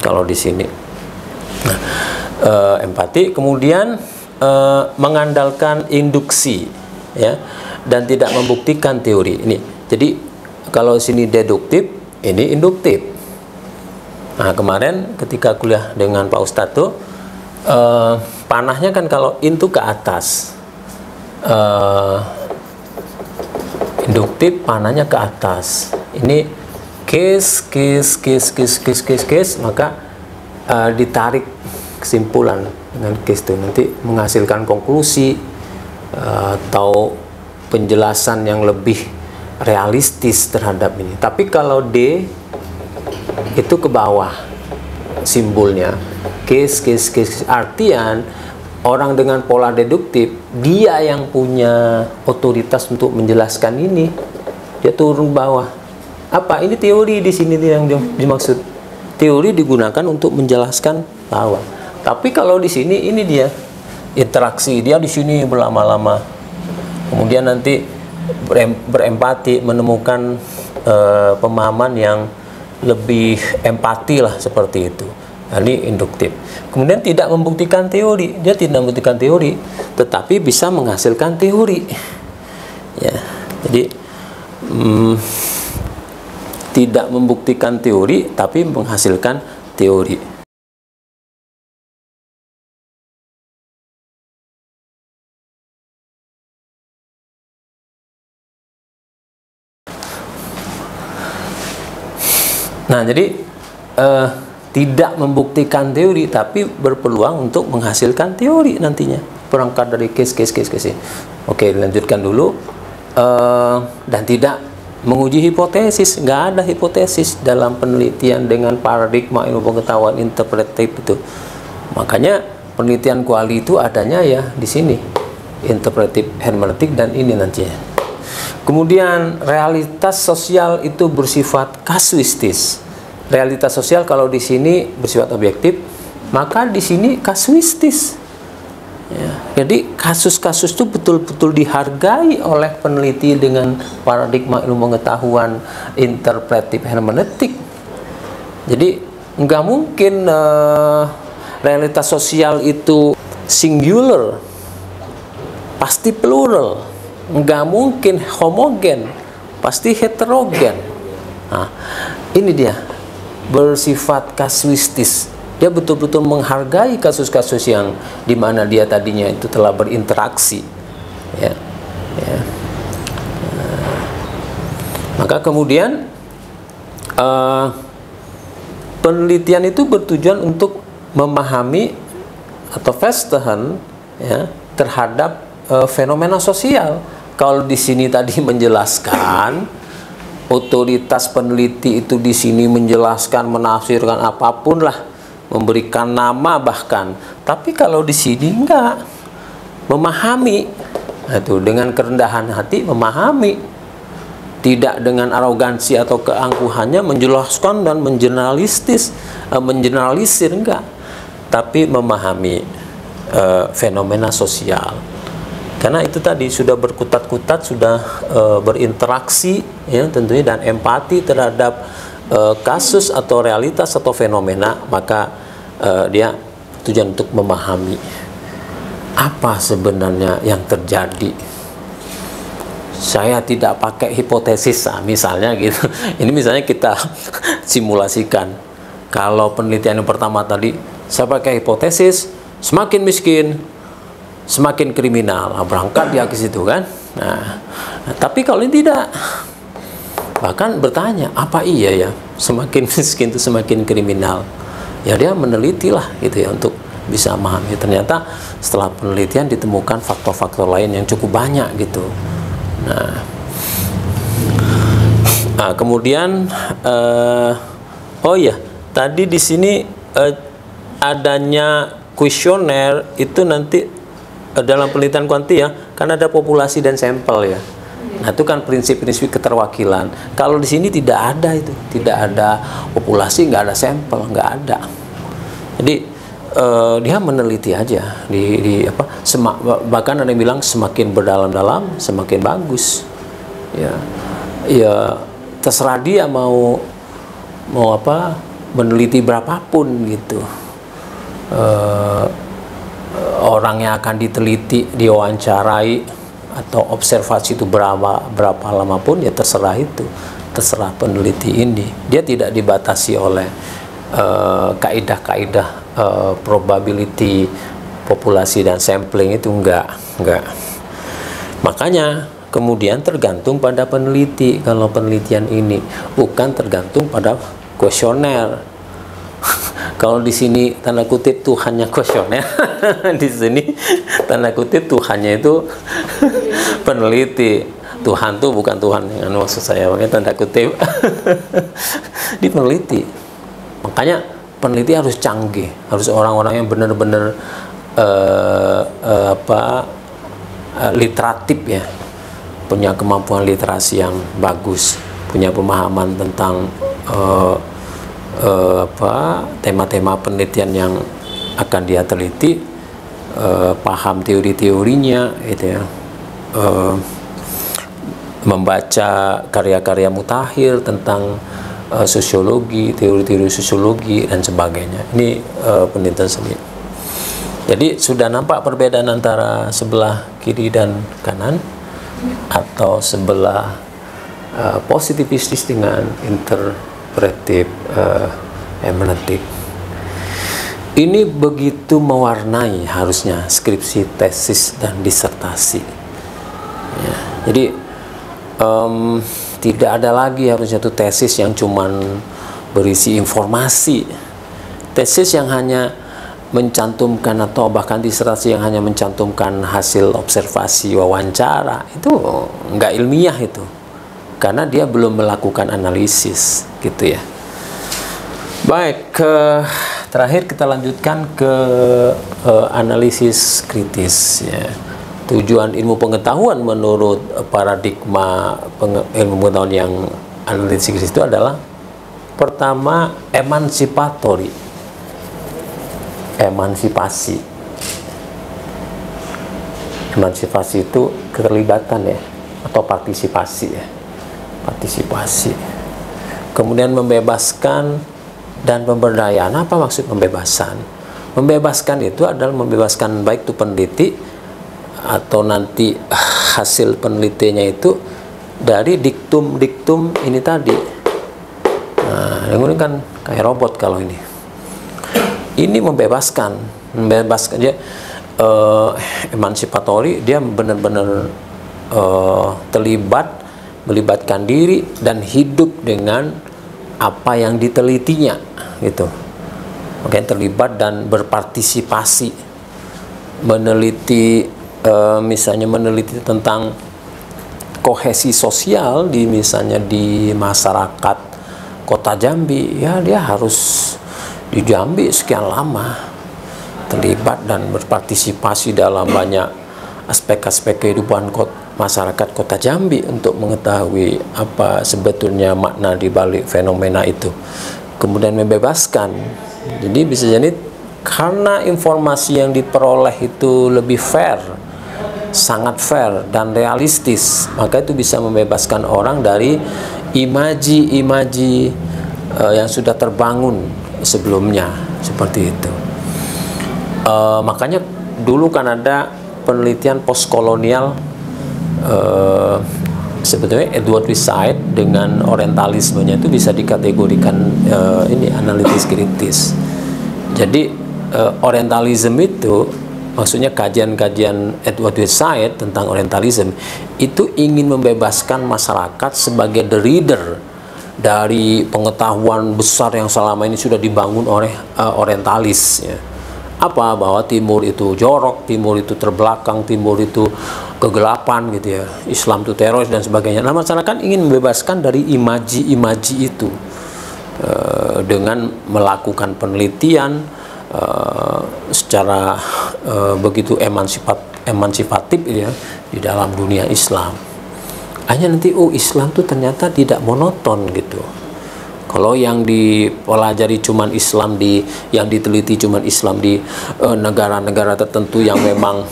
kalau di sini. Nah, empati kemudian mengandalkan induksi, ya, dan tidak membuktikan teori. Ini jadi kalau sini deduktif, ini induktif. Nah, kemarin ketika kuliah dengan Pak Ustadz tuh panahnya kan kalau into ke atas, induktif panahnya ke atas. Ini case, maka ditarik kesimpulan dengan case itu nanti menghasilkan konklusi atau penjelasan yang lebih realistis terhadap ini. Tapi kalau D itu ke bawah simbolnya, case, artian orang dengan pola deduktif dia yang punya otoritas untuk menjelaskan ini, dia turun bawah. Apa ini teori di sini yang dimaksud? Teori digunakan untuk menjelaskan bawah. Tapi kalau di sini ini dia interaksi, dia di sini berlama-lama. Kemudian nanti berempati, menemukan pemahaman yang lebih empati lah, seperti itu. Nah, ini induktif. Kemudian tidak membuktikan teori, dia tidak membuktikan teori, tetapi bisa menghasilkan teori. Ya, jadi tidak membuktikan teori, tapi menghasilkan teori. Nah, jadi tidak membuktikan teori, tapi berpeluang untuk menghasilkan teori nantinya, berangkat dari case. Oke, lanjutkan dulu. Dan tidak menguji hipotesis, nggak ada hipotesis dalam penelitian dengan paradigma ilmu pengetahuan interpretatif itu. Makanya penelitian kuali itu adanya ya di sini, interpretatif hermeneutik, dan ini nantinya. Kemudian realitas sosial itu bersifat kasuistis. Realitas sosial kalau di sini bersifat objektif, maka di sini kasuistis. Ya, jadi kasus-kasus itu betul-betul dihargai oleh peneliti dengan paradigma ilmu pengetahuan interpretatif hermeneutik. Jadi nggak mungkin realitas sosial itu singular, pasti plural. Nggak mungkin homogen, pasti heterogen. Nah, ini dia bersifat kasuistis. Dia betul-betul menghargai kasus-kasus yang dimana dia tadinya itu telah berinteraksi, ya. Maka kemudian penelitian itu bertujuan untuk memahami atau festehen, ya, terhadap fenomena sosial. Kalau di sini tadi menjelaskan, otoritas peneliti itu di sini menjelaskan, menafsirkan apapun lah, memberikan nama bahkan. Tapi kalau di sini enggak, memahami, itu dengan kerendahan hati memahami, tidak dengan arogansi atau keangkuhannya menjelaskan dan mengeneralisir enggak, tapi memahami fenomena sosial. Karena itu tadi sudah berkutat-kutat, sudah berinteraksi, ya tentunya, dan empati terhadap kasus atau realitas atau fenomena, maka dia tujuan untuk memahami apa sebenarnya yang terjadi. Saya tidak pakai hipotesis, misalnya gitu. Ini misalnya kita simulasikan. Kalau penelitian yang pertama tadi, saya pakai hipotesis, semakin miskin, semakin kriminal. Nah, berangkat dia ke situ kan. Nah, tapi kalau ini tidak, bahkan bertanya, apa iya ya semakin miskin itu semakin kriminal? Ya dia meneliti lah gitu ya untuk bisa memahami. Ternyata setelah penelitian ditemukan faktor-faktor lain yang cukup banyak gitu. Nah, kemudian oh ya, tadi di sini adanya kuesioner itu nanti dalam penelitian kuanti ya, kan ada populasi dan sampel ya. Nah, itu kan prinsip-prinsip keterwakilan. Kalau di sini tidak ada itu, tidak ada populasi, nggak ada sampel, nggak ada. Jadi dia meneliti aja bahkan ada yang bilang semakin berdalam-dalam semakin bagus. Ya terserah dia mau meneliti berapapun gitu, orang yang akan diteliti, diwawancarai atau observasi itu berapa lama pun, ya terserah itu, terserah peneliti ini. Dia tidak dibatasi oleh kaidah-kaidah probability populasi dan sampling, itu enggak. Makanya kemudian tergantung pada peneliti. Kalau penelitian ini bukan tergantung pada kuesioner. Kalau di sini tanda kutip Tuhannya kuesioner, di sini tanda kutip Tuhannya itu peneliti. Tuhan tuh bukan Tuhan yang maksud saya, makanya tanda kutip di peneliti. Makanya peneliti harus canggih, harus orang-orang yang benar-benar literatif ya, punya kemampuan literasi yang bagus, punya pemahaman tentang tema-tema penelitian yang akan dia teliti, paham teori-teorinya gitu ya, membaca karya-karya Mutakhir tentang sosiologi, teori-teori sosiologi dan sebagainya. Ini penelitian seni. Jadi sudah nampak perbedaan antara sebelah kiri dan kanan, atau sebelah positivistis dengan interpretif hermeneutik. Ini begitu mewarnai harusnya skripsi, tesis, dan disertasi. Ya, jadi tidak ada lagi harusnya tuh tesis yang cuman berisi informasi, tesis yang hanya mencantumkan, atau bahkan disertasi yang hanya mencantumkan hasil observasi wawancara, itu nggak ilmiah itu, karena dia belum melakukan analisis gitu ya. Baik, terakhir kita lanjutkan ke analisis kritis ya. Tujuan ilmu pengetahuan menurut paradigma ilmu pengetahuan yang analisis kritis itu adalah pertama emansipasi. Emansipasi itu keterlibatan ya, atau partisipasi ya, partisipasi. Kemudian membebaskan dan pemberdayaan. Apa maksud pembebasan? Membebaskan itu adalah membebaskan baik itu peneliti atau nanti hasil penelitiannya itu dari diktum-diktum ini tadi. Nah, ini kan kayak robot kalau ini. Ini membebaskan dia emansipatory, dia benar-benar melibatkan diri dan hidup dengan apa yang ditelitinya gitu. Makanya terlibat dan berpartisipasi, meneliti misalnya meneliti tentang kohesi sosial di misalnya di masyarakat Kota Jambi, ya dia harus di Jambi sekian lama, terlibat dan berpartisipasi dalam banyak aspek-aspek kehidupan masyarakat Kota Jambi untuk mengetahui apa sebetulnya makna di balik fenomena itu. Kemudian membebaskan. Jadi bisa jadi karena informasi yang diperoleh itu lebih fair, sangat fair dan realistis, maka itu bisa membebaskan orang dari imaji-imaji yang sudah terbangun sebelumnya, seperti itu. Makanya dulu kan ada penelitian postkolonial, sebetulnya Edward Said dengan orientalismenya itu bisa dikategorikan ini analitis kritis. Jadi orientalism itu maksudnya kajian-kajian Edward Said tentang orientalism itu ingin membebaskan masyarakat sebagai the reader dari pengetahuan besar yang selama ini sudah dibangun oleh orientalis ya. Apa? Bahwa timur itu jorok, timur itu terbelakang, timur itu kegelapan gitu ya, Islam itu teroris dan sebagainya. Nah, masyarakat ingin membebaskan dari imaji-imaji itu dengan melakukan penelitian secara begitu emansipatif ya, di dalam dunia Islam. Hanya nanti Islam tuh ternyata tidak monoton gitu. Kalau yang dipelajari cuman Islam yang diteliti cuman Islam di negara-negara tertentu yang memang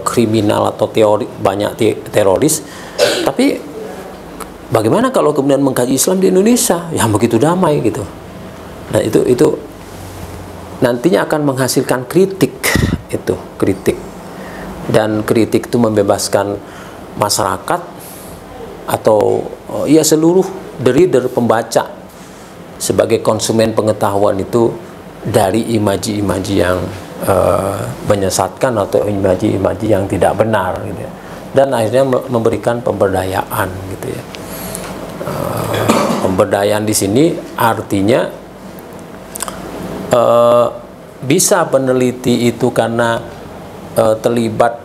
kriminal atau banyak teroris, tapi bagaimana kalau kemudian mengkaji Islam di Indonesia yang begitu damai gitu? Nah, itu nantinya akan menghasilkan kritik, itu kritik. Dan kritik itu membebaskan masyarakat atau ya seluruh reader, pembaca sebagai konsumen pengetahuan itu dari imaji-imaji yang menyesatkan atau imaji-imaji yang tidak benar gitu ya. Dan akhirnya memberikan pemberdayaan gitu ya. Pemberdayaan di sini artinya bisa peneliti itu karena terlibat,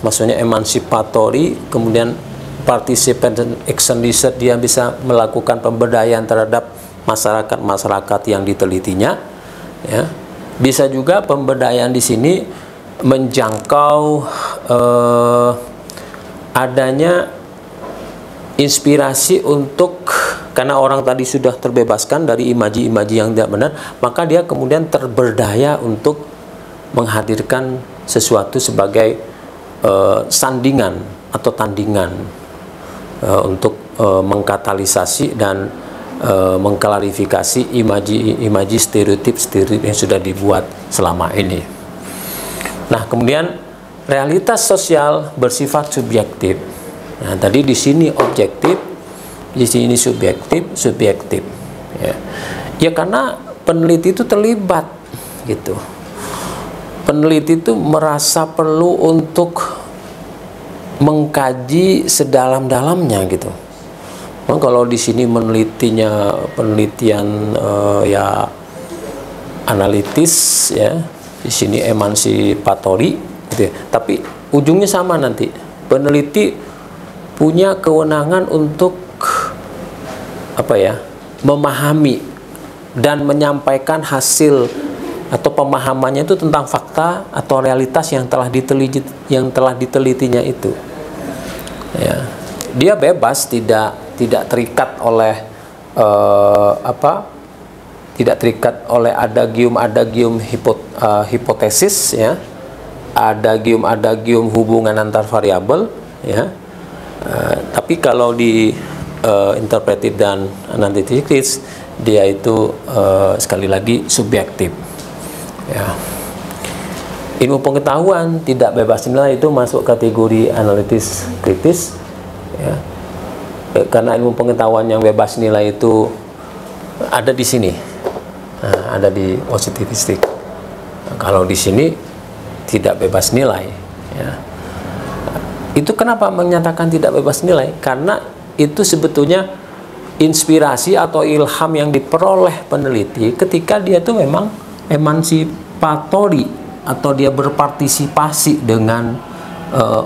maksudnya emansipatory, kemudian participant action research, dia bisa melakukan pemberdayaan terhadap masyarakat yang ditelitinya ya. Bisa juga pemberdayaan di sini menjangkau adanya inspirasi untuk, karena orang tadi sudah terbebaskan dari imaji-imaji yang tidak benar, maka dia kemudian terberdaya untuk menghadirkan sesuatu sebagai sandingan atau tandingan untuk mengkatalisasi dan mengklarifikasi imaji stereotip yang sudah dibuat selama ini. Nah, kemudian realitas sosial bersifat subjektif. Nah, tadi di sini objektif, di sini subjektif. Ya karena peneliti itu terlibat gitu. Peneliti itu merasa perlu untuk mengkaji sedalam-dalamnya gitu. Kalau di sini penelitian ya analitis ya, di sini emansipatory gitu ya. Tapi ujungnya sama nanti. Peneliti punya kewenangan untuk apa ya? Memahami dan menyampaikan hasil atau pemahamannya itu tentang fakta atau realitas yang telah ditelitinya itu. Ya. Dia bebas, tidak terikat oleh tidak terikat oleh adagium hipotesis ya, adagium hubungan antar variabel ya. Tapi kalau di interpretif dan analytics, dia itu sekali lagi subjektif ya. Ilmu pengetahuan tidak bebas nilai itu masuk kategori analitis kritis ya. Karena ilmu pengetahuan yang bebas nilai itu ada di sini, nah, ada di positivistik. Nah, kalau di sini tidak bebas nilai ya. Itu kenapa menyatakan tidak bebas nilai? Karena itu sebetulnya inspirasi atau ilham yang diperoleh peneliti ketika dia itu memang emansipatory atau dia berpartisipasi dengan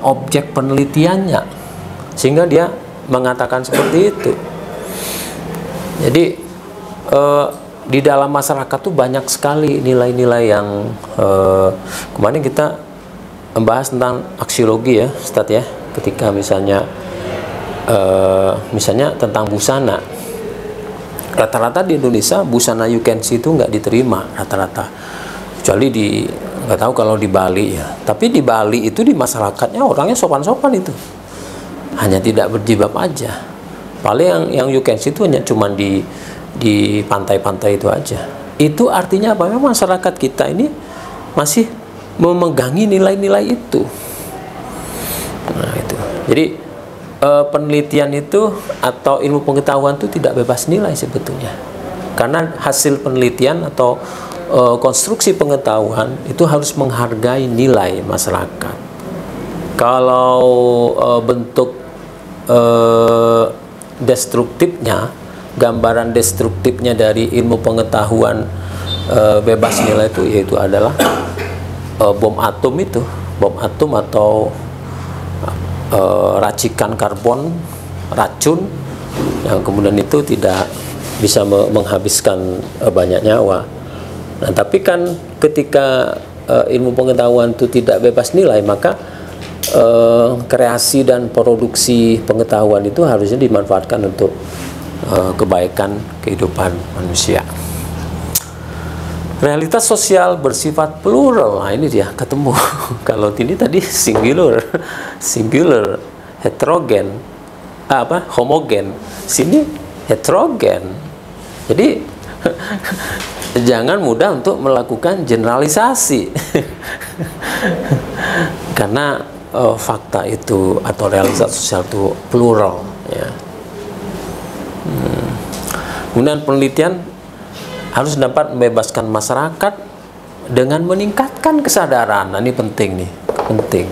objek penelitiannya, sehingga dia mengatakan seperti itu. Jadi di dalam masyarakat tuh banyak sekali nilai-nilai yang kemarin kita membahas tentang aksiologi ya, Ustadz ya, ketika misalnya tentang busana. Rata-rata di Indonesia busana you can see itu nggak diterima rata-rata, kecuali di, nggak tahu kalau di Bali ya. Tapi di Bali itu di masyarakatnya orangnya sopan-sopan itu, hanya tidak berjilbab aja. Paling yang you can see itu hanya cuman di pantai-pantai itu aja. Itu artinya apa? Memang masyarakat kita ini masih memegangi nilai-nilai itu. Nah itu. Jadi penelitian itu atau ilmu pengetahuan itu tidak bebas nilai sebetulnya. Karena hasil penelitian atau konstruksi pengetahuan itu harus menghargai nilai masyarakat. Kalau bentuk destruktifnya, gambaran destruktifnya dari ilmu pengetahuan bebas nilai itu yaitu adalah bom atom itu, bom atom atau racikan karbon, racun yang kemudian itu tidak bisa menghabiskan banyak nyawa. Nah, tapi kan ketika ilmu pengetahuan itu tidak bebas nilai, maka kreasi dan produksi pengetahuan itu harusnya dimanfaatkan untuk kebaikan kehidupan manusia. Realitas sosial bersifat plural. Nah, ini dia ketemu. Kalau ini tadi singular, heterogen, homogen. Sini heterogen. Jadi jangan mudah untuk melakukan generalisasi. Karena fakta itu atau realitas sosial itu plural, ya. Kemudian penelitian harus dapat membebaskan masyarakat dengan meningkatkan kesadaran. Nah, ini penting nih, penting.